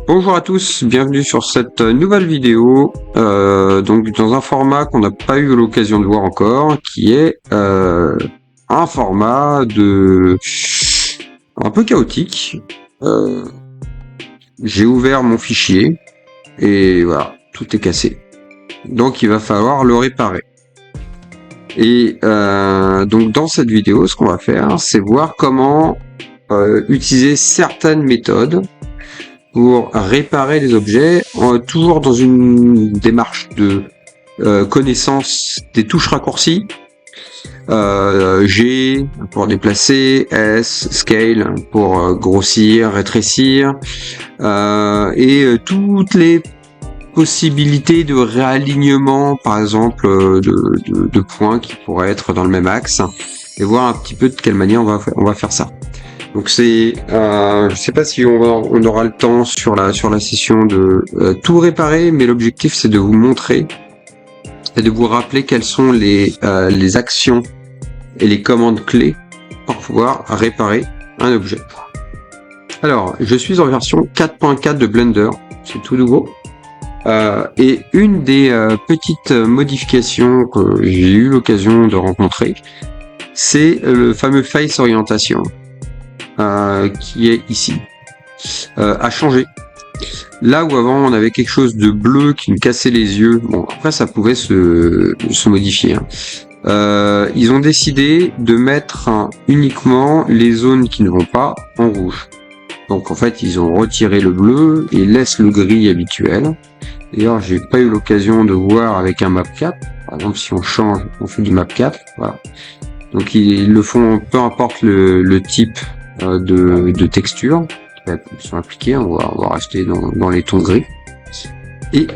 Bonjour à tous, bienvenue sur cette nouvelle vidéo, donc dans un format qu'on n'a pas eu l'occasion de voir encore, qui est un format un peu chaotique. J'ai ouvert mon fichier et voilà, tout est cassé. Donc il va falloir le réparer. Et donc dans cette vidéo, ce qu'on va faire, c'est voir comment utiliser certaines méthodes pour réparer les objets, toujours dans une démarche de connaissance des touches raccourcies, G pour déplacer, S, Scale pour grossir, rétrécir, et toutes les possibilités de réalignement, par exemple de points qui pourraient être dans le même axe, et voir un petit peu de quelle manière on va faire ça. Donc c'est, je sais pas si on aura le temps sur la session de tout réparer, mais l'objectif c'est de vous montrer et de vous rappeler quelles sont les actions et les commandes clés pour pouvoir réparer un objet. Alors, je suis en version 4.4 de Blender, c'est tout nouveau. Et une des petites modifications que j'ai eu l'occasion de rencontrer, c'est le fameux Face Orientation. Qui est ici, a changé. Là où avant on avait quelque chose de bleu qui me cassait les yeux, bon après ça pouvait se modifier. Ils ont décidé de mettre uniquement les zones qui ne vont pas en rouge. Donc en fait ils ont retiré le bleu et laissent le gris habituel. D'ailleurs j'ai pas eu l'occasion de voir avec un map 4. Par exemple si on change, on fait du map 4, voilà. Donc ils le font peu importe le type de texture qui sont appliquées, on va rester dans les tons gris. Et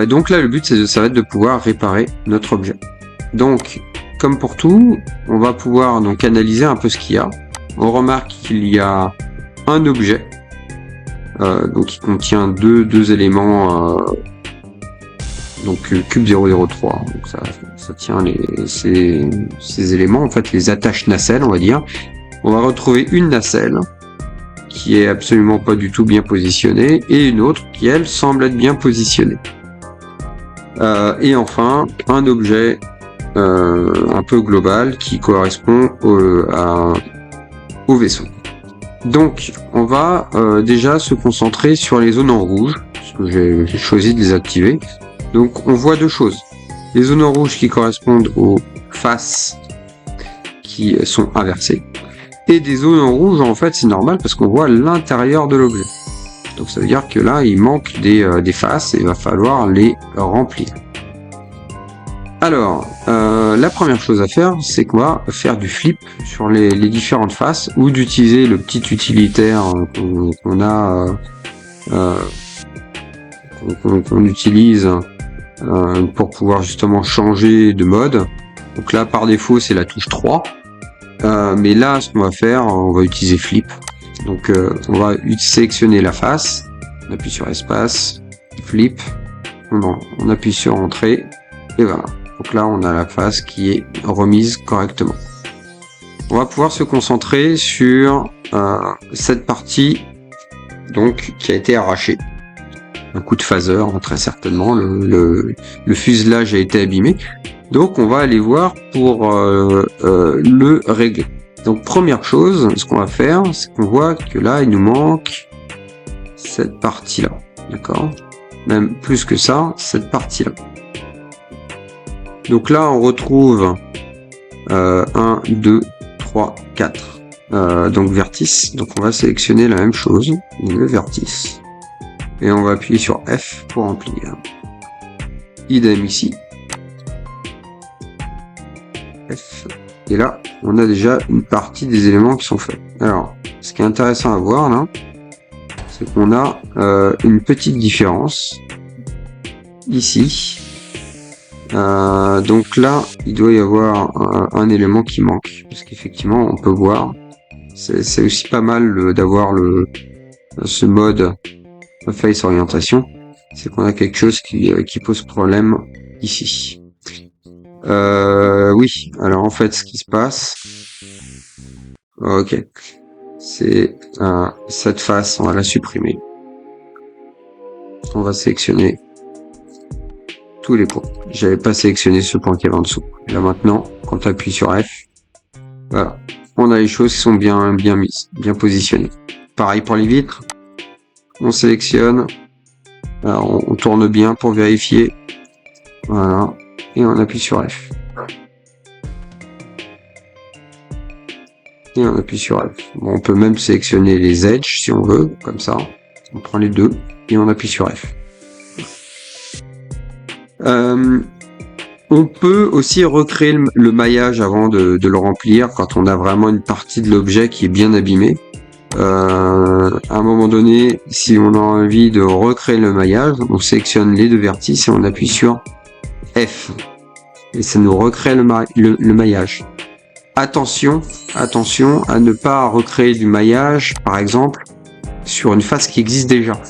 donc là le but ça va être de pouvoir réparer notre objet. Donc comme pour tout, on va pouvoir donc analyser un peu ce qu'il y a. On remarque qu'il y a un objet donc qui contient deux éléments, donc cube 003, donc ça tient ces éléments, en fait les attaches nacelles on va dire. On va retrouver une nacelle qui est absolument pas du tout bien positionnée et une autre qui elle semble être bien positionnée. Et enfin un objet un peu global qui correspond au vaisseau. Donc on va déjà se concentrer sur les zones en rouge, parce que j'ai choisi de les activer. Donc on voit deux choses. Les zones en rouge qui correspondent aux faces qui sont inversées. Et des zones en rouge, en fait, c'est normal parce qu'on voit l'intérieur de l'objet. Donc ça veut dire que là, il manque des faces et il va falloir les remplir. Alors, la première chose à faire, c'est qu'on va faire du flip sur les différentes faces ou d'utiliser le petit utilitaire qu'on a, qu'on utilise pour pouvoir justement changer de mode. Donc là, par défaut, c'est la touche 3. Mais là, ce qu'on va faire, on va utiliser flip. Donc, on va sélectionner la face, on appuie sur espace, flip, on appuie sur entrée, et voilà. Donc là, on a la face qui est remise correctement. On va pouvoir se concentrer sur cette partie donc qui a été arrachée. Un coup de phaser, très certainement. Le fuselage a été abîmé. Donc on va aller voir pour le régler. Donc première chose, ce qu'on va faire, c'est qu'on voit que là il nous manque cette partie là, d'accord? Même plus que ça, cette partie là. Donc là on retrouve 1, 2, 3, 4. Donc vertice, donc on va sélectionner la même chose, le vertice. Et on va appuyer sur F pour remplir. Idem ici. F. Et là, on a déjà une partie des éléments qui sont faits. Alors, ce qui est intéressant à voir là, c'est qu'on a une petite différence ici. Donc là, il doit y avoir un élément qui manque, parce qu'effectivement, on peut voir. C'est aussi pas mal d'avoir ce mode face orientation. C'est qu'on a quelque chose qui pose problème ici. Oui, alors en fait ce qui se passe, ok, c'est cette face, on va la supprimer. on va sélectionner tous les points. J'avais pas sélectionné ce point qui est en dessous. Là maintenant, quand on appuie sur F, voilà, on a les choses qui sont bien mises, bien positionnées. Pareil pour les vitres, on sélectionne, alors on tourne bien pour vérifier, voilà, et on appuie sur F. Et on appuie sur F. Bon, on peut même sélectionner les edges si on veut, comme ça. On prend les deux et on appuie sur F. On peut aussi recréer le maillage avant de le remplir quand on a vraiment une partie de l'objet qui est bien abîmée. À un moment donné, si on a envie de recréer le maillage, on sélectionne les deux vertices et on appuie sur F. Et ça nous recrée le maillage. Attention à ne pas recréer du maillage, par exemple, sur une face qui existe déjà.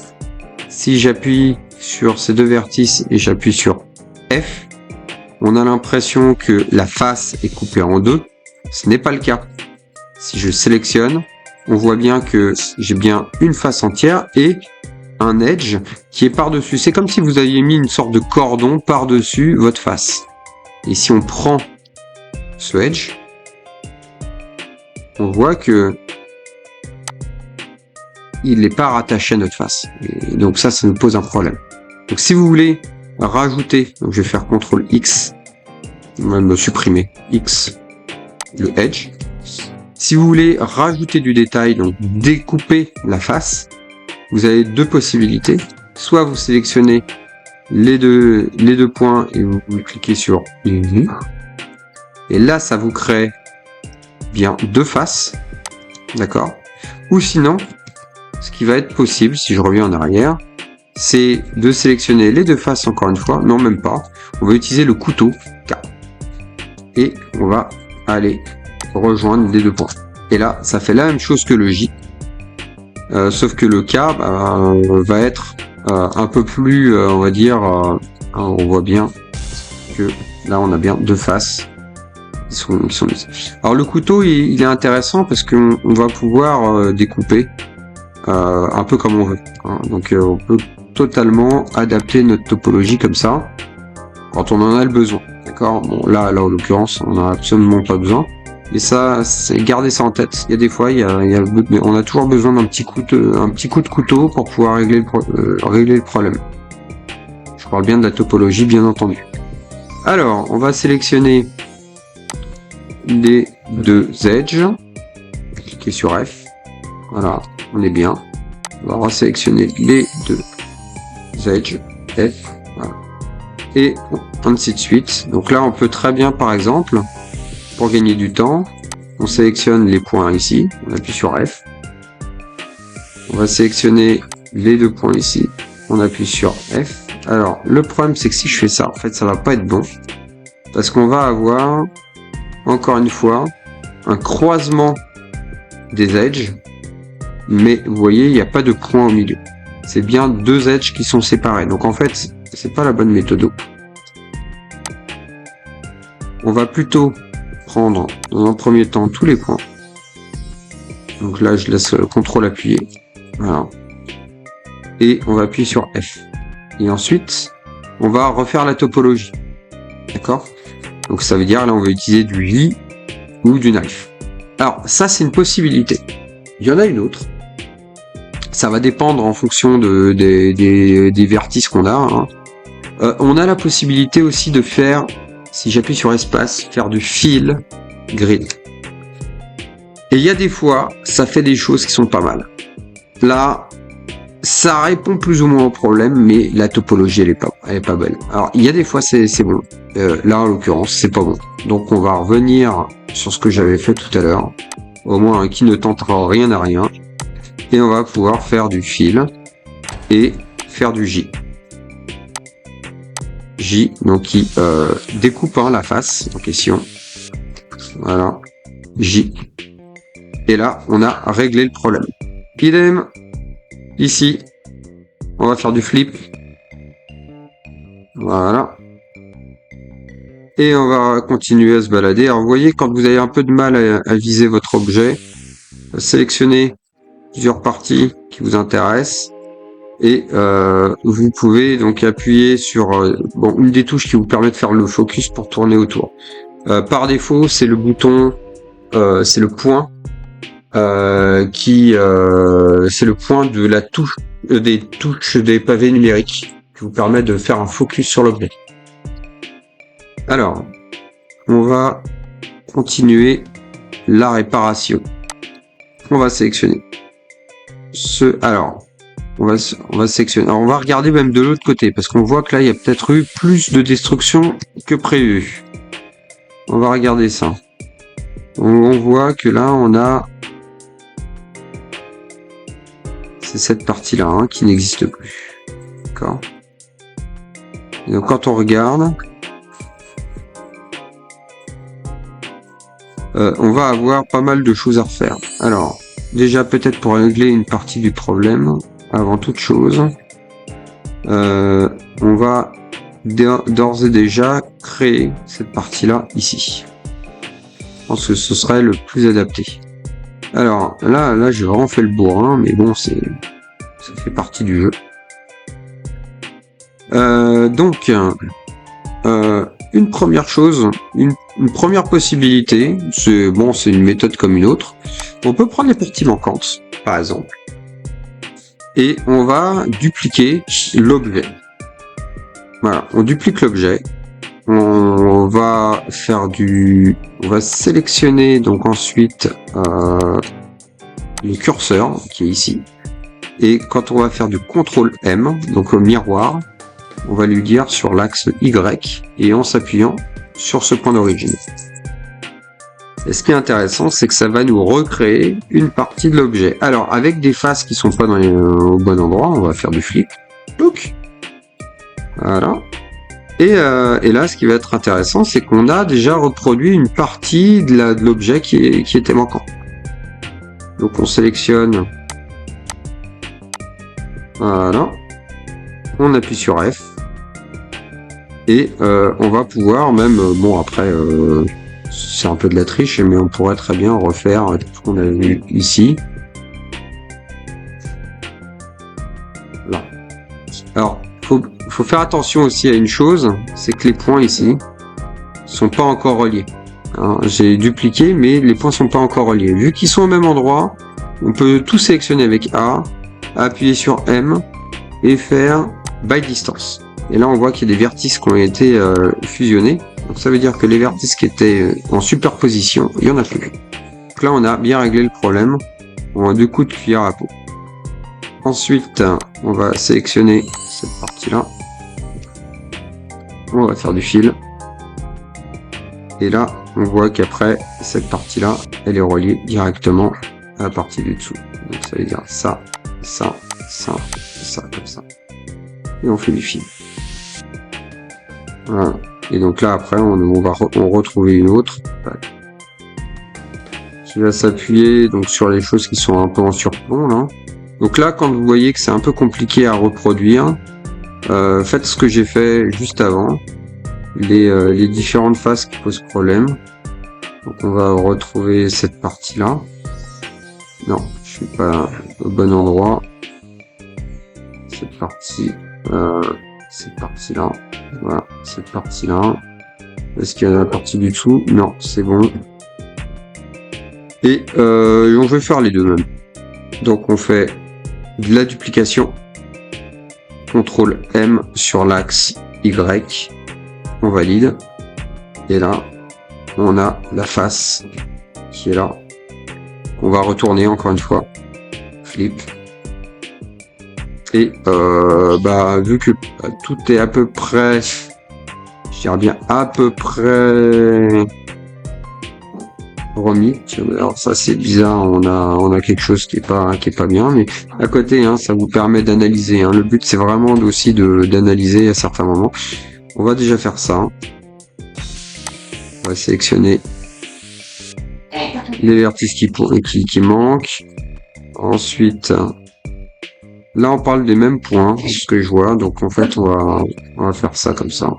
Si j'appuie sur ces deux vertices et j'appuie sur F, on a l'impression que la face est coupée en deux. Ce n'est pas le cas. Si je sélectionne, on voit bien que j'ai bien une face entière et un edge qui est par-dessus. C'est comme si vous aviez mis une sorte de cordon par-dessus votre face. Et si on prend ce edge, on voit que il n'est pas rattaché à notre face. Et donc ça nous pose un problème. Donc si vous voulez rajouter, donc je vais faire CTRL X, même supprimer X, le edge. Si vous voulez rajouter du détail, donc découper la face, vous avez deux possibilités. Soit vous sélectionnez les deux points et vous cliquez sur une. Et là, ça vous crée bien deux faces. D'accord? Ou sinon, ce qui va être possible, si je reviens en arrière, c'est de sélectionner les deux faces encore une fois. Non, même pas. On va utiliser le couteau K. Et on va aller rejoindre les deux points. Et là, ça fait la même chose que le J. Sauf que le K va être un peu plus, on va dire, on voit bien que là, on a bien deux faces qui sont mises. Alors le couteau, il est intéressant parce qu'on va pouvoir découper un peu comme on veut. Hein. Donc on peut totalement adapter notre topologie comme ça quand on en a le besoin. D'accord. Bon là en l'occurrence, on n'a absolument pas besoin. Mais ça, c'est garder ça en tête. Il y a des fois, on a toujours besoin d'un petit coup de couteau pour pouvoir régler le problème. Je parle bien de la topologie, bien entendu. Alors, on va sélectionner les deux edges. Cliquez sur F. Voilà, on est bien. On va resélectionner les deux edges. F. Voilà. Et ainsi de suite. Donc là, on peut très bien, par exemple, pour gagner du temps, on sélectionne les points ici. On appuie sur F. On va sélectionner les deux points ici. On appuie sur F. Alors, le problème, c'est que si je fais ça, en fait, ça va pas être bon. Parce qu'on va avoir, encore une fois, un croisement des edges. Mais vous voyez, il n'y a pas de point au milieu. C'est bien deux edges qui sont séparés. Donc en fait, c'est pas la bonne méthode. On va plutôt prendre dans un premier temps tous les points. Donc là, je laisse le CTRL appuyé. Voilà. Et on va appuyer sur F. Et ensuite, on va refaire la topologie. D'accord? Donc ça veut dire, là, on va utiliser du J ou du knife. Alors, ça, c'est une possibilité. Il y en a une autre. Ça va dépendre en fonction des vertices qu'on a. Hein. On a la possibilité aussi de faire, si j'appuie sur espace, faire du fill grid. Et il y a des fois, ça fait des choses qui sont pas mal. Là, ça répond plus ou moins au problème, mais la topologie, elle est pas belle. Alors, il y a des fois, c'est bon. Là, en l'occurrence, c'est pas bon. Donc, on va revenir sur ce que j'avais fait tout à l'heure. Au moins, qui ne tentera rien à rien. Et on va pouvoir faire du fill et faire du J. J, donc qui découpe la face en question. Voilà. J. Et là, on a réglé le problème. Idem. Ici, on va faire du flip. Voilà. Et on va continuer à se balader. Alors, vous voyez, quand vous avez un peu de mal à viser votre objet, sélectionnez plusieurs parties qui vous intéressent. Et vous pouvez donc appuyer sur une des touches qui vous permet de faire le focus pour tourner autour. Par défaut, c'est le bouton, c'est le point c'est le point de la touche des touches des pavés numériques qui vous permet de faire un focus sur l'objet. Alors, on va continuer la réparation. On va sélectionner on va sélectionner. Alors, on va regarder même de l'autre côté parce qu'on voit que là, il y a peut-être eu plus de destruction que prévu. On va regarder ça. On voit que là, on a cette partie-là hein, qui n'existe plus. D'accord. Et donc quand on regarde, on va avoir pas mal de choses à refaire. Alors, déjà peut-être pour régler une partie du problème, avant toute chose, on va d'ores et déjà créer cette partie-là ici. Je pense que ce serait le plus adapté. Alors là j'ai vraiment fait le bourrin, mais bon, ça fait partie du jeu. Donc, une première chose, une première possibilité, c'est une méthode comme une autre. On peut prendre les parties manquantes, par exemple, et on va dupliquer l'objet. Voilà, on duplique l'objet. On va sélectionner donc ensuite le curseur qui est ici. Et quand on va faire du CTRL M, donc au miroir, on va lui dire sur l'axe Y et en s'appuyant sur ce point d'origine. Et ce qui est intéressant, c'est que ça va nous recréer une partie de l'objet. Alors, avec des faces qui sont pas au bon endroit, on va faire du flip. Look. Voilà. Et là, ce qui va être intéressant, c'est qu'on a déjà reproduit une partie de l'objet qui était manquant. Donc, on sélectionne. Voilà. On appuie sur F. Et on va pouvoir même, après, c'est un peu de la triche, mais on pourrait très bien refaire tout ce qu'on a vu ici. Là. Alors, faut faire attention aussi à une chose, c'est que les points ici sont pas encore reliés. Hein, j'ai dupliqué, mais les points sont pas encore reliés. Vu qu'ils sont au même endroit, on peut tout sélectionner avec A, appuyer sur M et faire by distance. Et là, on voit qu'il y a des vertices qui ont été fusionnés. Donc ça veut dire que les vertices qui étaient en superposition, il y en a plus. Donc là, on a bien réglé le problème. On a 2 coups de cuillère à peau. Ensuite, on va sélectionner cette partie-là. On va faire du fil. Et là, on voit qu'après, cette partie-là, elle est reliée directement à la partie du dessous. Donc ça veut dire ça, ça, ça, ça, comme ça. Et on fait du fil. Voilà. Et donc là, après, on va retrouver une autre. Qui va s'appuyer donc sur les choses qui sont un peu en surplomb, là. Donc là, quand vous voyez que c'est un peu compliqué à reproduire, faites ce que j'ai fait juste avant. Les différentes faces qui posent problème. Donc on va retrouver cette partie-là. Non, je suis pas au bon endroit. Cette partie-là. Voilà, cette partie-là. Est-ce qu'il y a la partie du dessous? Non, c'est bon. Et on veut faire les deux même. Donc on fait de la duplication. CTRL M sur l'axe Y. On valide. Et là, on a la face qui est là. On va retourner encore une fois. Flip. Et vu que tout est à peu près, je dirais bien à peu près remis. Alors ça c'est bizarre, on a quelque chose qui est pas bien, mais à côté ça vous permet d'analyser. Le but c'est vraiment aussi d'analyser à certains moments. On va déjà faire ça. On va sélectionner les vertices qui manquent. Ensuite, là on parle des mêmes points, c'est ce que je vois. Donc en fait on va faire ça comme ça.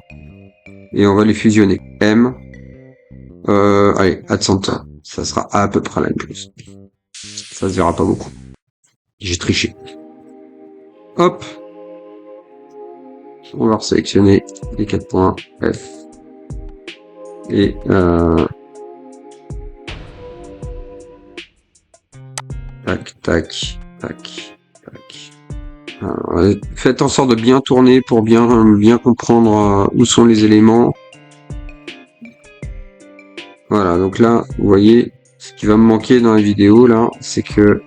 Et on va les fusionner. M. Allez, add center. Ça sera à peu près la même chose. Ça se verra pas beaucoup. J'ai triché. Hop, on va sélectionner les 4 points F et tac, tac, tac, tac. Faites en sorte de bien tourner pour bien comprendre où sont les éléments. Voilà, donc là, vous voyez, ce qui va me manquer dans la vidéo là, c'est que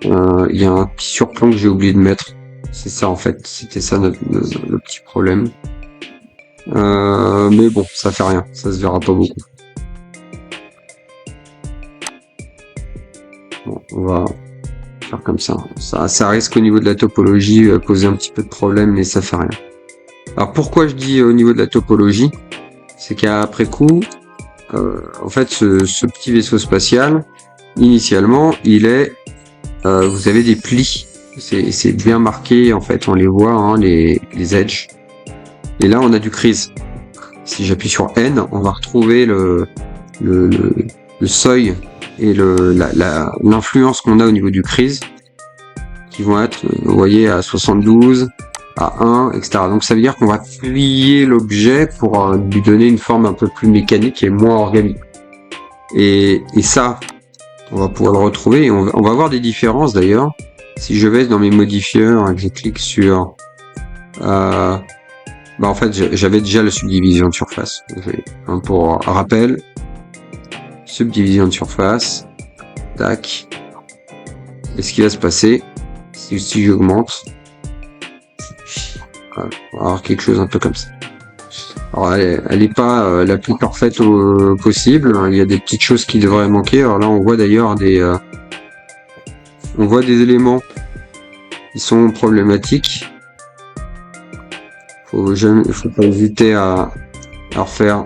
il y a un petit surplomb que j'ai oublié de mettre. C'est ça en fait, c'était ça le petit problème. Mais bon, ça fait rien, ça se verra pas beaucoup. Bon, on va faire comme ça. Ça risque au niveau de la topologie poser un petit peu de problème, mais ça fait rien. Alors pourquoi je dis au niveau de la topologie, c'est qu'après coup, en fait, ce petit vaisseau spatial, initialement, il est, vous avez des plis. C'est bien marqué, en fait, on les voit, hein, les edges. Et là, on a du crease. Si j'appuie sur N, on va retrouver le seuil et l'influence qu'on a au niveau du crease, qui vont être, vous voyez, à 72, à 1, etc. Donc ça veut dire qu'on va plier l'objet pour lui donner une forme un peu plus mécanique et moins organique. Et ça, on va pouvoir le retrouver et on va voir des différences d'ailleurs. Si je vais dans mes modifieurs et que je clique sur en fait j'avais déjà la subdivision de surface. Pour rappel, subdivision de surface, tac. Et ce qui va se passer, si j'augmente, on va avoir quelque chose un peu comme ça. Alors elle est pas la plus parfaite possible. Il y a des petites choses qui devraient manquer. Alors là, on voit d'ailleurs on voit des éléments qui sont problématiques. Faut pas hésiter à refaire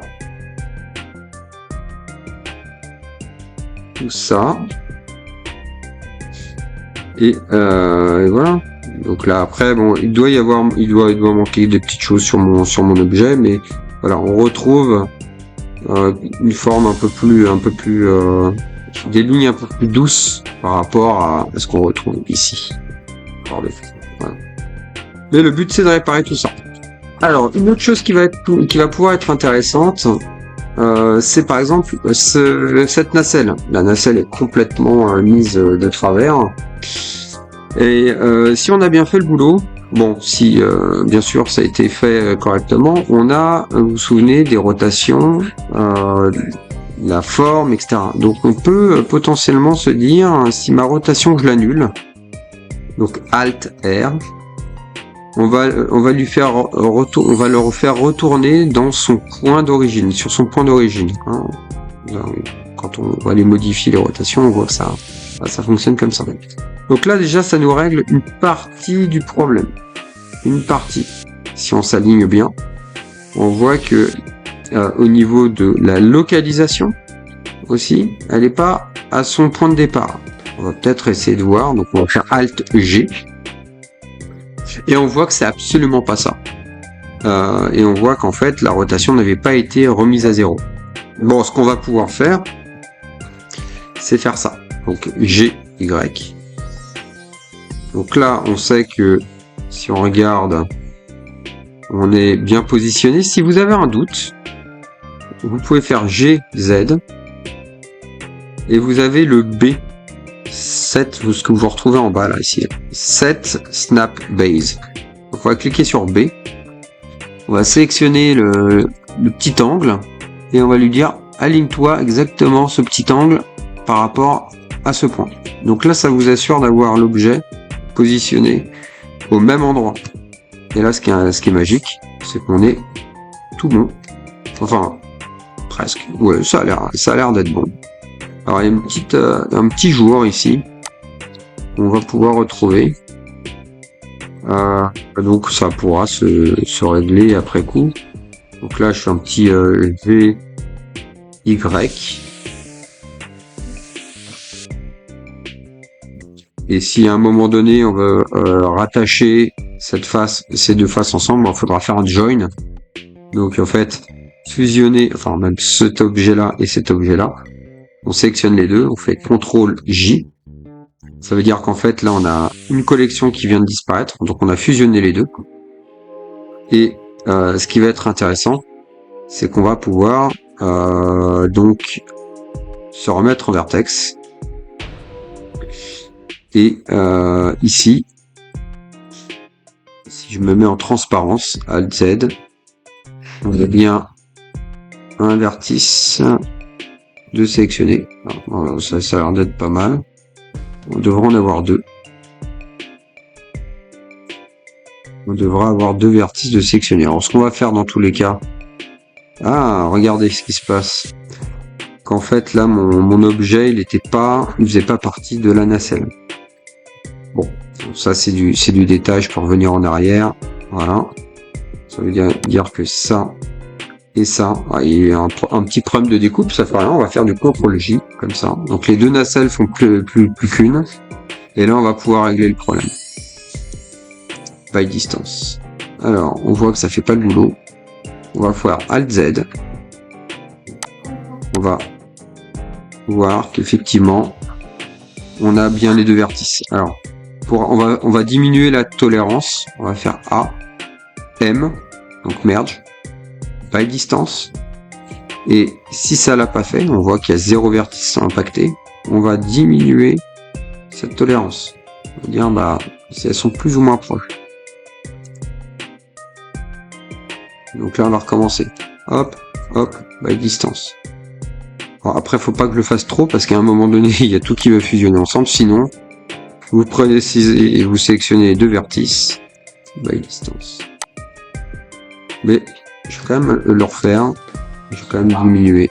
tout ça. Et voilà. Donc là après, bon, il doit manquer des petites choses sur mon objet, mais voilà, on retrouve une forme un peu plus des lignes un peu plus douces par rapport à ce qu'on retrouve ici. Voilà. Mais le but, c'est de réparer tout ça. Alors, une autre chose qui va pouvoir être intéressante, c'est par exemple cette nacelle. La nacelle est complètement mise de travers. Et si on a bien fait le boulot, bon, si bien sûr ça a été fait correctement, on a, vous vous souvenez, des rotations, la forme, etc. Donc on peut potentiellement se dire, si ma rotation je l'annule, donc Alt R, on va lui faire on va le refaire retourner dans son point d'origine, sur son point d'origine. Hein. Quand on va les modifier les rotations, on voit que ça fonctionne comme ça. Donc là déjà ça nous règle une partie du problème. Une partie. Si on s'aligne bien, on voit que au niveau de la localisation aussi, elle n'est pas à son point de départ. On va peut-être essayer de voir, donc on va faire Alt G. Et on voit que c'est absolument pas ça. Et on voit qu'en fait la rotation n'avait pas été remise à 0. Bon, ce qu'on va pouvoir faire, c'est faire ça. Donc G, Y. Donc là, on sait que si on regarde, on est bien positionné. Si vous avez un doute, vous pouvez faire G, Z. Et vous avez le B. 7, ce que vous retrouvez en bas là, ici. 7 Snap Base. Donc on va cliquer sur B. On va sélectionner le petit angle. Et on va lui dire, aligne-toi exactement ce petit angle par rapport à ce point. Donc là, ça vous assure d'avoir l'objet positionné au même endroit. Et là, ce qui est magique, c'est qu'on est tout bon. Enfin, presque. Ouais, ça a l'air d'être bon. Alors, il y a un petit jour ici. On va pouvoir retrouver. Donc, ça pourra se régler après coup. Donc là, je fais un petit V, Y. Et si à un moment donné on veut rattacher ces deux faces ensemble, il faudra faire un join. Donc en fait, fusionner, enfin même cet objet-là et cet objet-là. On sélectionne les deux, on fait CTRL J. Ça veut dire qu'en fait, là, on a une collection qui vient de disparaître. Donc, on a fusionné les deux. Et ce qui va être intéressant, c'est qu'on va pouvoir donc se remettre en vertex. Et ici, si je me mets en transparence, Alt Z, on a bien un vertice de sélectionner. Alors, ça a l'air d'être pas mal. On devrait en avoir deux. On devra avoir deux vertices de sélectionner. Alors, ce qu'on va faire dans tous les cas... Ah, regardez ce qui se passe. Qu'en fait, là, mon objet, il faisait pas partie de la nacelle. Bon, ça, c'est du détail, je peux revenir en arrière. Voilà. Ça veut dire que ça et ça, il y a un petit problème de découpe, ça fait rien, on va faire du CTRL-J, comme ça. Donc, les deux nacelles font plus qu'une. Et là, on va pouvoir régler le problème. By distance. Alors, on voit que ça fait pas le boulot. On va faire Alt Z. On va voir qu'effectivement, on a bien les deux vertices. Alors, on va diminuer la tolérance. On va faire A, M, donc merge, by distance. Et si ça l'a pas fait, on voit qu'il y a 0 vertice impacté. On va diminuer cette tolérance. On va dire, bah, si elles sont plus ou moins proches. Donc là, on va recommencer. Hop, hop, by distance. Alors après, faut pas que je le fasse trop parce qu'à un moment donné, il y a tout qui va fusionner ensemble. Sinon, vous prenez et vous sélectionnez les deux vertices by distance. Mais je vais quand même le refaire. Je vais quand même diminuer.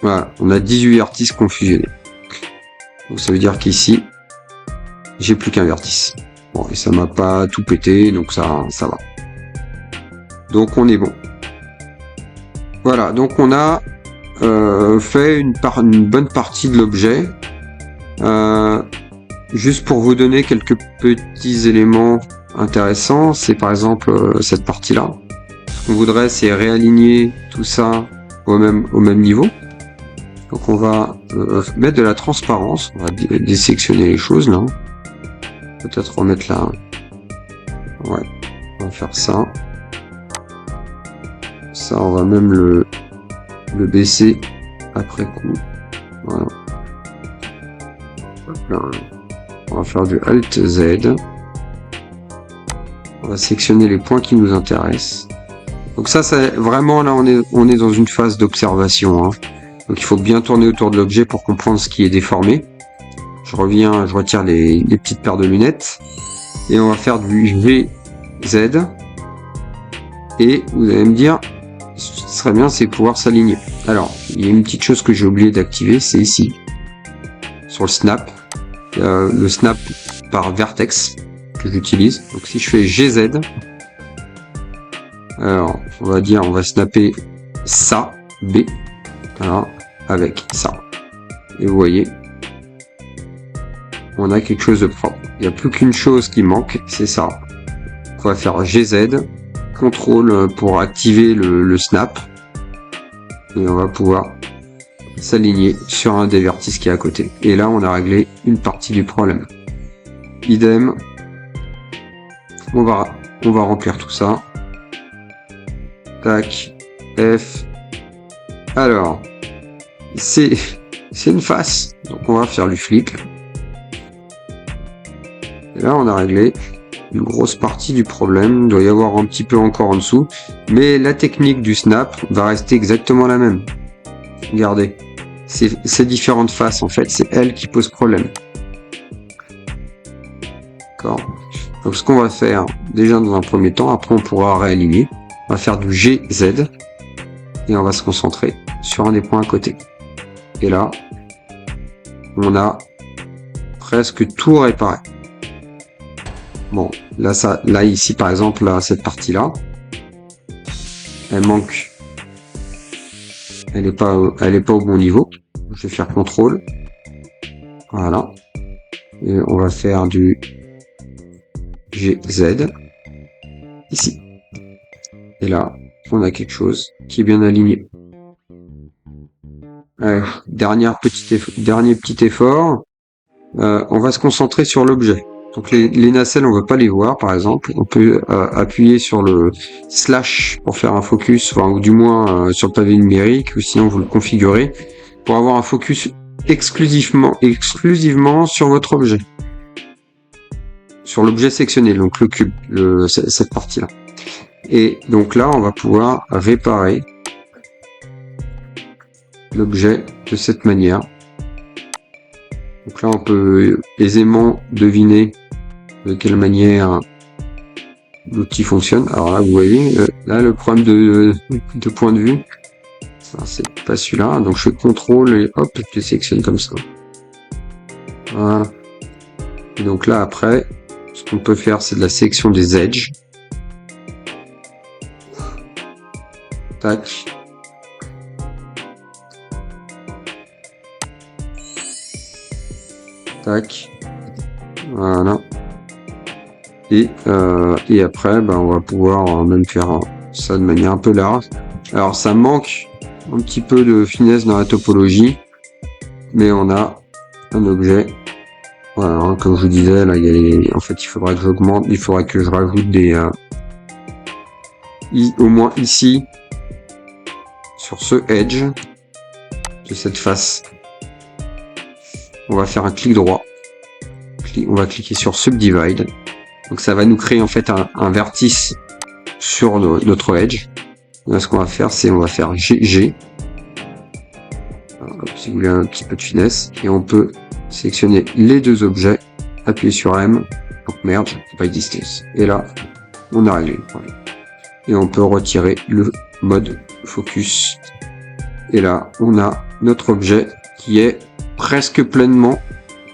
Voilà, on a 18 vertices qu'on fusionnés. Donc ça veut dire qu'ici, j'ai plus qu'un vertice. Bon, et ça m'a pas tout pété, donc ça va. Donc on est bon. Voilà, donc on a fait une bonne partie de l'objet. Juste pour vous donner quelques petits éléments intéressants, c'est par exemple cette partie-là. Ce qu'on voudrait, c'est réaligner tout ça au même niveau. Donc on va mettre de la transparence, on va désélectionner les choses là. Peut-être remettre là. Ouais, on va faire ça. Ça, on va même le baisser après coup. Voilà. Là, on va faire du Alt Z. On va sélectionner les points qui nous intéressent. Donc ça, vraiment là, on est dans une phase d'observation. Hein. Donc il faut bien tourner autour de l'objet pour comprendre ce qui est déformé. Je retire les petites paires de lunettes. Et on va faire du VZ. Et vous allez me dire, ce qui serait bien, c'est pouvoir s'aligner. Alors, il y a une petite chose que j'ai oublié d'activer, c'est ici. Sur le snap. Le snap par vertex que j'utilise. Donc si je fais GZ, alors on va snapper ça, B, voilà, avec ça. Et vous voyez, on a quelque chose de propre. Il n'y a plus qu'une chose qui manque, c'est ça. On va faire GZ, contrôle pour activer le snap. Et on va pouvoir s'aligner sur un des vertices qui est à côté. Et là, on a réglé une partie du problème. Idem. On va remplir tout ça. Tac. F. Alors, c'est une face. Donc on va faire du flic. Et là, on a réglé une grosse partie du problème. Il doit y avoir un petit peu encore en dessous. Mais la technique du snap va rester exactement la même. Regardez. Ces différentes faces, en fait, c'est elle qui pose problème. D'accord. Donc ce qu'on va faire, déjà dans un premier temps, après on pourra réaligner. On va faire du GZ. Et on va se concentrer sur un des points à côté. Et là, on a presque tout réparé. Bon, là ici par exemple, là, cette partie-là, elle manque. Elle est pas au bon niveau. Je vais faire contrôle. Voilà. Et on va faire du GZ ici. Et là, on a quelque chose qui est bien aligné. Dernier petit effort. On va se concentrer sur l'objet. Donc les nacelles, on ne veut pas les voir, par exemple. On peut appuyer sur le slash pour faire un focus, enfin, ou du moins sur le pavé numérique, ou sinon vous le configurez pour avoir un focus exclusivement sur votre objet, sur l'objet sectionné, donc le cube, cette partie-là. Et donc là, on va pouvoir réparer l'objet de cette manière. Donc là, on peut aisément deviner de quelle manière l'outil fonctionne. Alors là, vous voyez, là, le problème de point de vue, c'est pas celui-là. Donc je contrôle et hop, je les sélectionne comme ça. Voilà. Et donc là, après, ce qu'on peut faire, c'est de la sélection des edges. Tac. Tac. Voilà. Et après, on va pouvoir même faire ça de manière un peu large. Alors ça manque un petit peu de finesse dans la topologie, mais on a un objet. Voilà, comme je vous disais, là, en fait, il faudra que j'augmente, il faudra que je rajoute des au moins ici sur ce edge de cette face. On va faire un clic droit. On va cliquer sur Subdivide. Donc ça va nous créer en fait un vertice sur notre edge. Là, ce qu'on va faire, c'est on va faire GG. Alors, si vous voulez un petit peu de finesse, et on peut sélectionner les deux objets, appuyer sur M, donc merge by distance. Et là, on a réglé le problème. Et on peut retirer le mode focus. Et là, on a notre objet qui est presque pleinement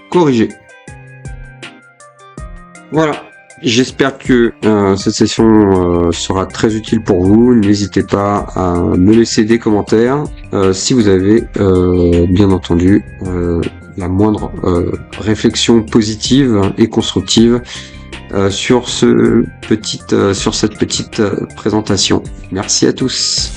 corrigé. Voilà. J'espère que cette session sera très utile pour vous. N'hésitez pas à me laisser des commentaires si vous avez bien entendu la moindre réflexion positive et constructive sur cette petite présentation. Merci à tous.